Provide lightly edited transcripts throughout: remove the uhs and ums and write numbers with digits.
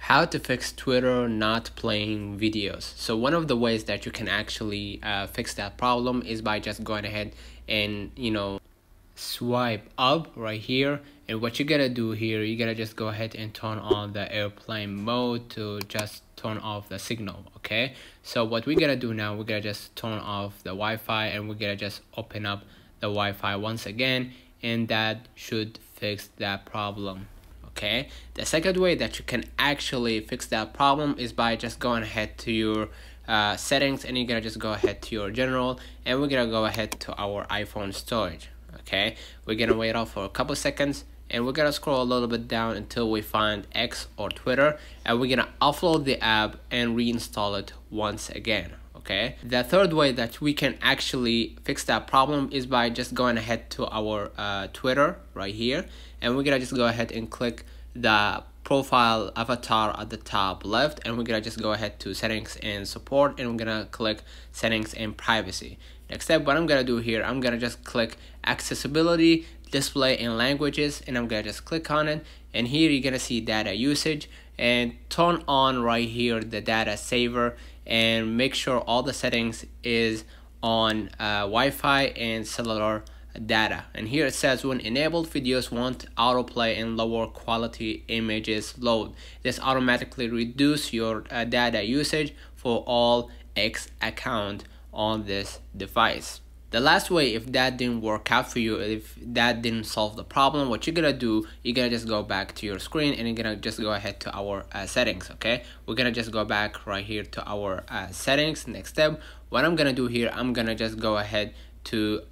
How to fix Twitter not playing videos. So one of the ways that you can actually fix that problem is by just going ahead and swipe up right here, and what you gotta do here, you gotta just go ahead and turn on the airplane mode to just turn off the signal. Okay, so what we gotta do now, we're gonna just turn off the Wi-Fi and we're gonna just open up the Wi-Fi once again, and that should fix that problem. Okay, the second way that you can actually fix that problem is by just going ahead to your settings, and you're gonna just go ahead to your general, and we're gonna go ahead to our iPhone storage. Okay, we're gonna wait off for a couple seconds, and we're gonna scroll a little bit down until we find X or Twitter, and we're gonna offload the app and reinstall it once again. Okay, the third way that we can actually fix that problem is by just going ahead to our Twitter right here, and we're gonna just go ahead and click the profile avatar at the top left, and we're gonna just go ahead to settings and support, and we're gonna click settings and privacy. Next step, what I'm gonna do here, I'm gonna just click accessibility, display and languages, and I'm gonna just click on it, and here you're gonna see data usage, and turn on right here the data saver, and make sure all the settings is on Wi-Fi and cellular data. And here it says when enabled, videos won't autoplay and lower quality images load. This automatically reduce your data usage for all X account on this device. The last way, if that didn't work out for you, if that didn't solve the problem, what you're gonna do, you're gonna just go back to your screen, and you're gonna just go ahead to our settings. Okay, we're gonna just go back right here to our settings. Next step, what I'm gonna do here, I'm gonna just go ahead to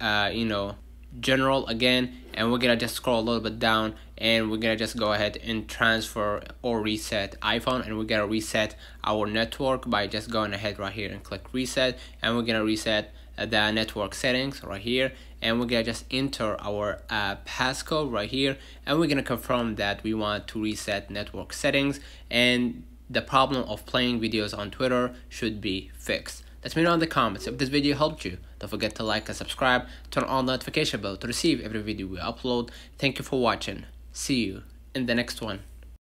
general again, and we're gonna just scroll a little bit down, and we're gonna just go ahead and transfer or reset iPhone, and we're gonna reset our network by just going ahead right here and click reset, and we're gonna reset the network settings right here, and we're gonna just enter our passcode right here, and we're gonna confirm that we want to reset network settings, and the problem of playing videos on Twitter should be fixed. Let me know in the comments if this video helped you. Don't forget to like and subscribe, turn on the notification bell to receive every video we upload. Thank you for watching. See you in the next one.